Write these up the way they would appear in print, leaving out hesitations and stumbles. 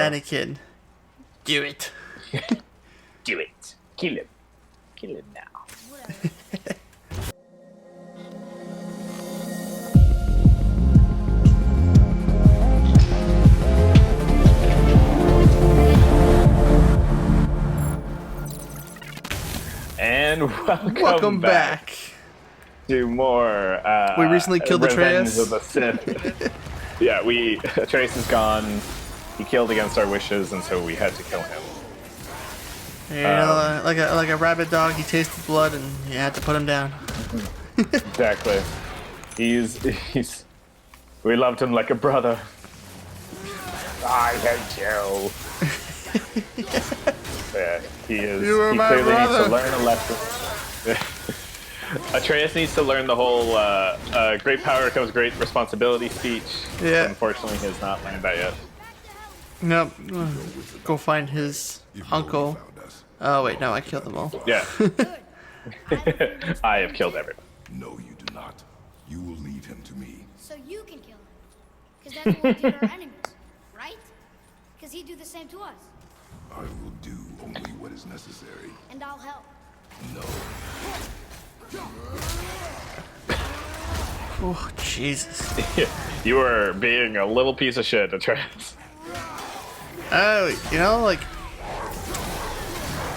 Anakin, do it. Do it. Kill him. Kill him now. And welcome back to more. We recently killed Revenge Atrus. of the Sith. Yeah, Atrus is gone. He killed against our wishes, and so we had to kill him. You know, like a rabid dog, he tasted blood, and you had to put him down. Exactly. He's. We loved him like a brother. I hate you. Yeah, he is. You were He my clearly needs brother. to learn a lesson. Atreus needs to learn the whole great power comes great responsibility speech. Yeah. Unfortunately, he has not learned that yet. Nope. Go find his uncle. Oh wait, no, I killed them all. Yeah. I have killed everyone. No, you do not. You will leave him to me. So you can kill him. Because that's what we do to our enemies, right? Because he'd do the same to us. I will do only what is necessary. And I'll help. No. Oh Jesus. You are being a little piece of shit, Atreus. Oh, you know, like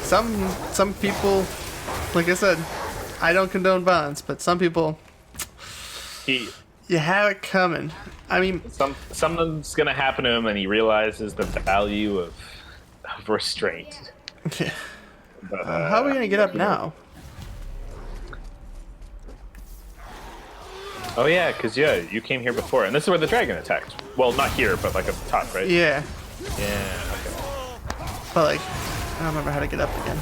some people, like I said, I don't condone violence, but some people, you have it coming. I mean, Something's gonna happen to him, and he realizes the value of restraint. But, how are we gonna get up now? Oh yeah, because you came here before, and this is where the dragon attacked. Well, not here, but like at the top, right? Yeah, Yeah. Okay. but like, I don't remember how to get up again.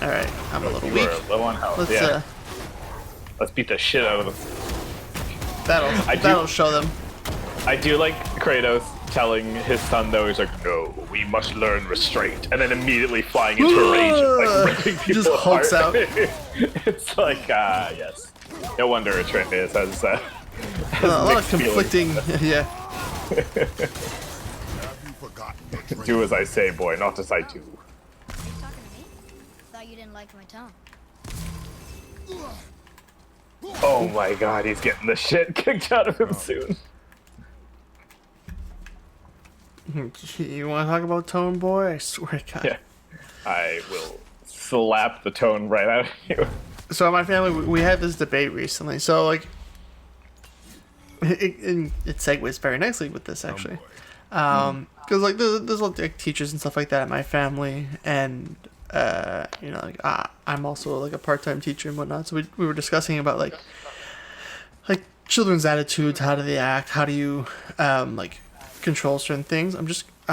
All right, I'm a little You weak. were low on health. Let's Yeah. Let's beat the shit out of them. that'll show them. I do like Kratos telling his son though, he's like, "No, we must learn restraint," and then immediately flying into a rage and like ripping He people just hulks apart. out. It's like, yes. No wonder Atreus has A lot of mixed feelings. conflicting. Yeah. Have you forgotten your training? Do as I say, boy, not as I do. You talking to me? Thought you didn't like my tone. Oh my god, he's getting the shit kicked out of him soon. You want to talk about tone, boy? I swear to God. Yeah. I will slap the tone right out of you. So in my family, we had this debate recently. So like, it segues very nicely with this actually, because like there's like teachers and stuff like that in my family, and you know, like I'm also like a part-time teacher and whatnot. So we were discussing about like children's attitudes, how do they act, how do you like control certain things. I'm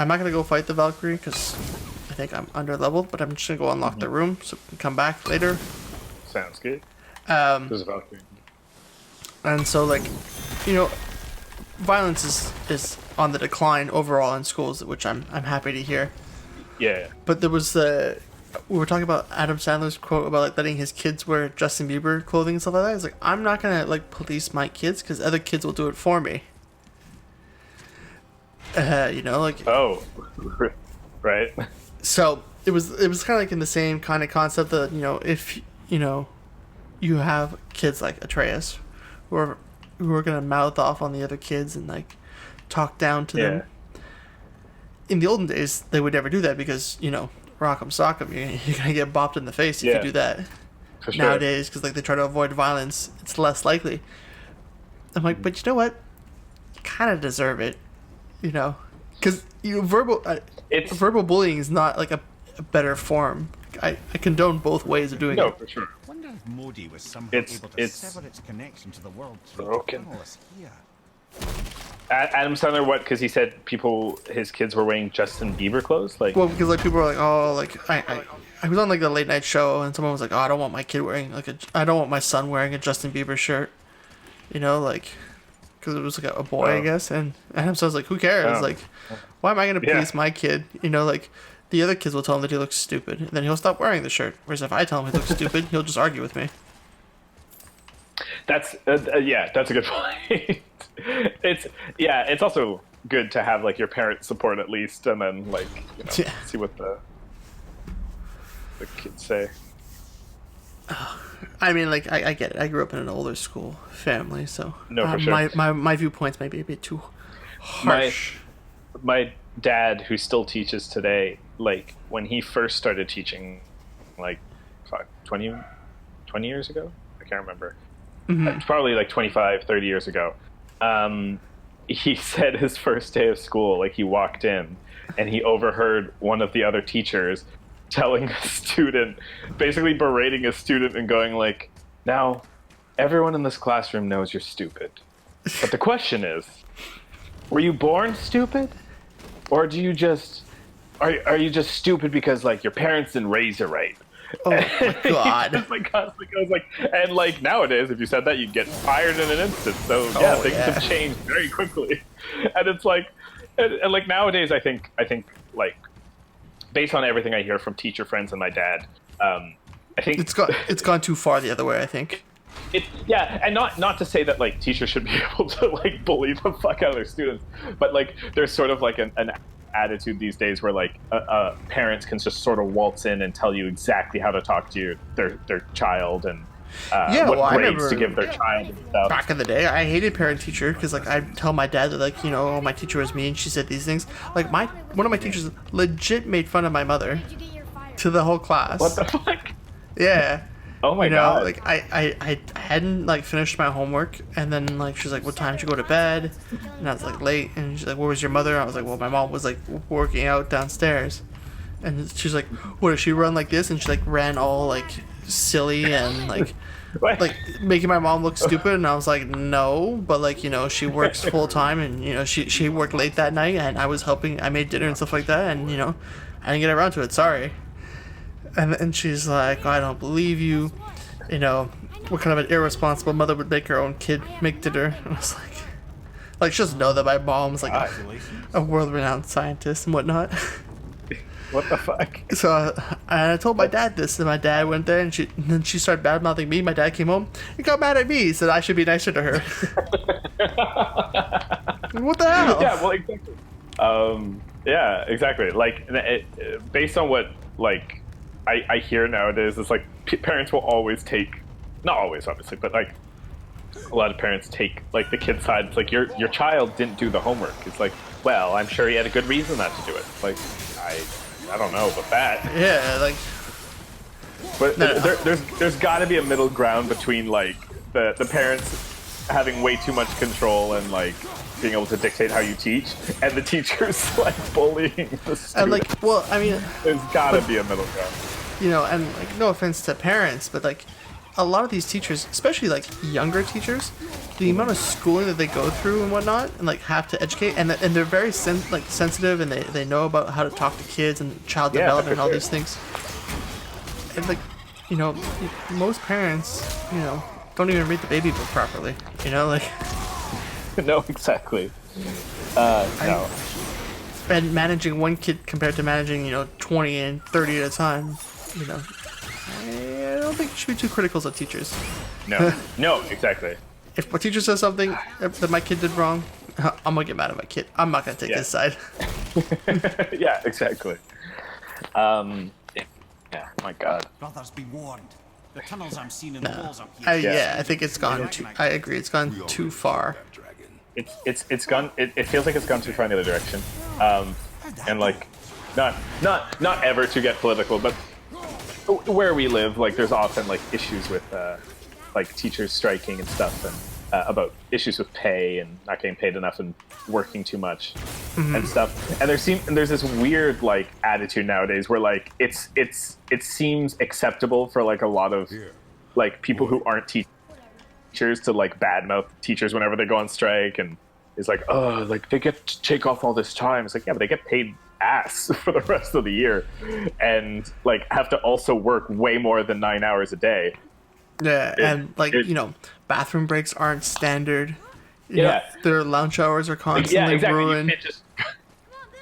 not gonna go fight the Valkyrie because I think I'm under leveled, but I'm just gonna go unlock the room so we can come back later. Sounds good. There's a Valkyrie. And so, like, you know, violence is on the decline overall in schools, which I'm happy to hear. Yeah. But there was we were talking about Adam Sandler's quote about like letting his kids wear Justin Bieber clothing and stuff like that. It's like, I'm not gonna like police my kids because other kids will do it for me. You know, like. Oh. Right. So it was kind of like in the same kind of concept that, you know, if you know you have kids like Atreus who are gonna mouth off on the other kids and like talk down to them. In the olden days, they would never do that because, you know, rock'em sock'em, you're gonna get bopped in the face if you do that. For sure. Nowadays, because like they try to avoid violence, it's less likely. I'm like, but you know what? You kind of deserve it, you know, because verbal bullying is not like a better form. I condone both ways of doing No, it. for sure. Wonder if Modi was somehow It's- able to it's sever its connection to the world through broken. tunnels here. Adam Sandler, what? Because he said his kids were wearing Justin Bieber clothes? Like, Well, because like people were like, oh, like I was on like the late night show and someone was like, oh, I don't want my kid wearing I don't want my son wearing a Justin Bieber shirt, you know, like, because it was like a boy, I guess. And Adam says like, who cares? Oh. Like, why am I gonna police my kid? You know, like the other kids will tell him that he looks stupid, and then he'll stop wearing the shirt. Whereas if I tell him he looks stupid, he'll just argue with me. that's a good point. It's also good to have like your parents' support at least, and then like Yeah. see what the kids say. I mean, like, I get it. I grew up in an older school family, so No, for sure. my viewpoints might be a bit too harsh. My dad, who still teaches today, like when he first started teaching, like 20 years ago, I can't remember. It's probably like 25, 30 years ago. He said his first day of school, like he walked in and he overheard one of the other teachers telling a student, basically berating a student and going like, now everyone in this classroom knows you're stupid, but the question is, were you born stupid, or do you just are you just stupid because like your parents didn't raise you right? Oh my god! Just, like, constantly goes like, and like nowadays, if you said that, you'd get fired in an instant. So yeah, things have changed very quickly, and it's like, and like nowadays, I think like, based on everything I hear from teacher friends and my dad, I think it's gone too far the other way. I think. Yeah, and not to say that like teachers should be able to like bully the fuck out of their students, but like there's sort of like an attitude these days where like parents can just sort of waltz in and tell you exactly how to talk to their child and what grades to give their child and stuff. Back in the day, I hated parent teacher because like I'd tell my dad that like oh, my teacher was mean, she said these things. Like one of my teachers legit made fun of my mother to the whole class. What the fuck? Yeah. Oh my god! Like I hadn't like finished my homework, and then like she's like, "What time should you go to bed?" And I was like, "Late." And she's like, "Where was your mother?" I was like, "Well, my mom was like working out downstairs." And she's like, "What does she run like this?" And she like ran all like silly and like like making my mom look stupid. And I was like, "No," but like she works full time, and she worked late that night, and I was helping. I made dinner and stuff like that, and I didn't get around to it. Sorry. And she's like, I don't believe you. What kind of an irresponsible mother would make her own kid make dinner? And I was like she doesn't know that my mom's like a world-renowned scientist and whatnot. What the fuck? So and I told my dad this, and my dad went there, and then she started bad-mouthing me. My dad came home and got mad at me. He said I should be nicer to her. What the hell? Yeah, well, exactly. Yeah, exactly. Like, based on what like I hear nowadays, it's like parents will always take, not always obviously, but like a lot of parents take like the kid's side. It's like your child didn't do the homework. It's like, well, I'm sure he had a good reason not to do it. Like I don't know about that. Yeah, like. But there's got to be a middle ground between like the parents having way too much control and like being able to dictate how you teach, and the teachers like bullying the students. And like, well, I mean, there's got to be a middle ground. And like, no offense to parents, but like, a lot of these teachers, especially like younger teachers, the amount of schooling that they go through and whatnot, and like have to educate, and they're very sensitive, and they know about how to talk to kids and child development and all these things. And like, most parents, don't even read the baby book properly. Like. No, exactly. No. And managing one kid compared to managing 20 and 30 at a time, I don't think you should be too critical of teachers. No, exactly. If my teacher says something that my kid did wrong, I'm gonna get mad at my kid. I'm not gonna take his side. Yeah, exactly. Yeah, my God. Brothers, be warned. The tunnels I'm seeing in the walls up here. I think it's gone too. I agree, it's gone too far. It's gone. It feels like it's gone too far in the other direction. And like, not ever to get political, but where we live, like, there's often like issues with like teachers striking and stuff, and about issues with pay and not getting paid enough and working too much and stuff. And there's this weird like attitude nowadays where like it seems acceptable for like a lot of like people who aren't teachers to like badmouth teachers whenever they go on strike, and it's like, oh, like they get to take off all this time. It's like, yeah, but they get paid ass for the rest of the year, and like have to also work way more than 9 hours a day. Yeah, and like bathroom breaks aren't standard. Their lunch hours are constantly ruined. You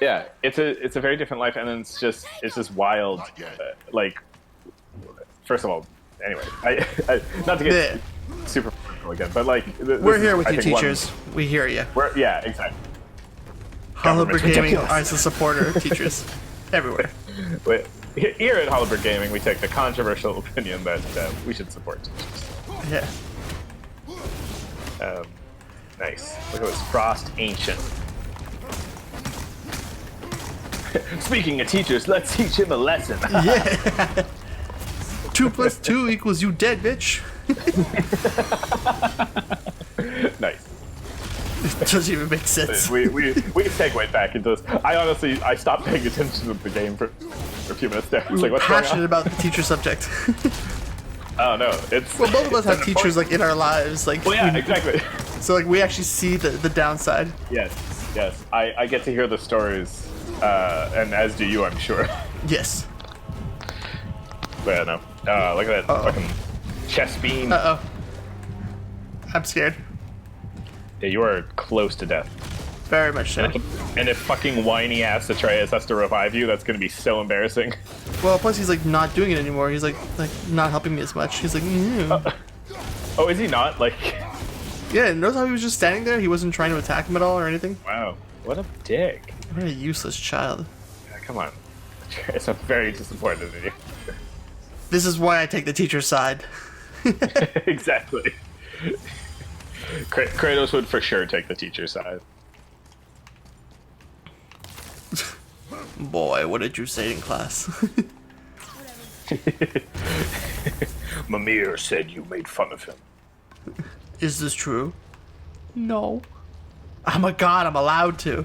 can't it's a very different life, and it's just wild. Like, first of all, anyway, I not to get super political again, but like we're here with you, teachers. We hear you. Yeah, exactly. Hollywood Government's Gaming ridiculous. is a supporter of teachers everywhere. Wait, here at Hollywood Gaming, we take the controversial opinion that we should support teachers. Yeah. Nice. Look at this Frost Ancient. Speaking of teachers, let's teach him a lesson. Yeah. 2 + 2 = you dead, bitch. Nice. It doesn't even make sense. We segued back into this. I stopped paying attention to the game for a few minutes there. It's like, what's going Passionate on? about the teacher subject. Oh no, it's Well, both of us have it's teachers like in our lives, like Well, yeah, exactly. so like we actually see the downside. Yes. I get to hear the stories, and as do you, I'm sure. Yes. But yeah, no. Look at that fucking chest beam. Uh oh. I'm scared. Yeah, you are close to death. Very much so. And if fucking whiny ass Atreus has to revive you, that's gonna be so embarrassing. Well, plus he's like not doing it anymore. He's like not helping me as much. He's like, Oh, is he not? Like, yeah. Notice how he was just standing there. He wasn't trying to attack him at all or anything. wow, what a dick. What a useless child. Yeah, come on, Atreus, I'm very disappointed in you. This is why I take the teacher's side. Exactly. Kratos would for sure take the teacher's side. Boy, what did you say in class? Mimir said you made fun of him. Is this true? No. I'm a god. I'm allowed to.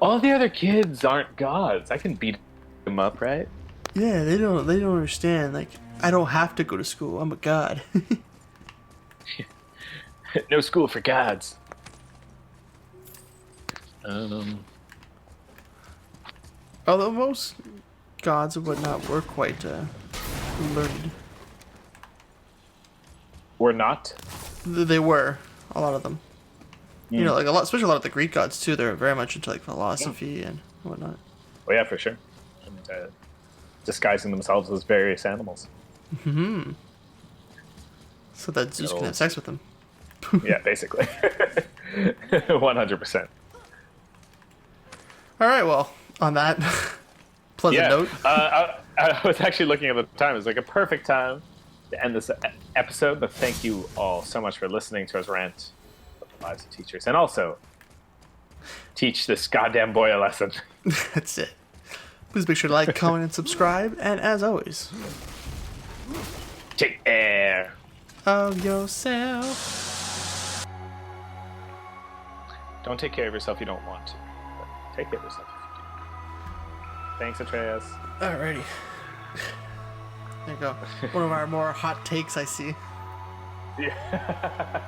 All the other kids aren't gods. I can beat them up, right? Yeah, they don't understand. Like, I don't have to go to school. I'm a god. No school for gods. Although most gods and whatnot were quite learned. We're not. They were, a lot of them. You know, like especially a lot of the Greek gods too. They're very much into like philosophy and whatnot. Oh yeah, for sure. And, disguising themselves as various animals. So that Zeus can have sex with them. Yeah, basically. 100%. All right, well, on that pleasant Yeah. note. I was actually looking at the time. It's like a perfect time to end this episode. But thank you all so much for listening to us rant about the lives of teachers, and also teach this goddamn boy a lesson. That's it. Please make sure to like, comment, and subscribe. And as always, Take care. of yourself. Don't take care of yourself if you don't want to. But take care of yourself if you do. Thanks, Atreus. Alrighty. There you go. One of our more hot takes I see. Yeah.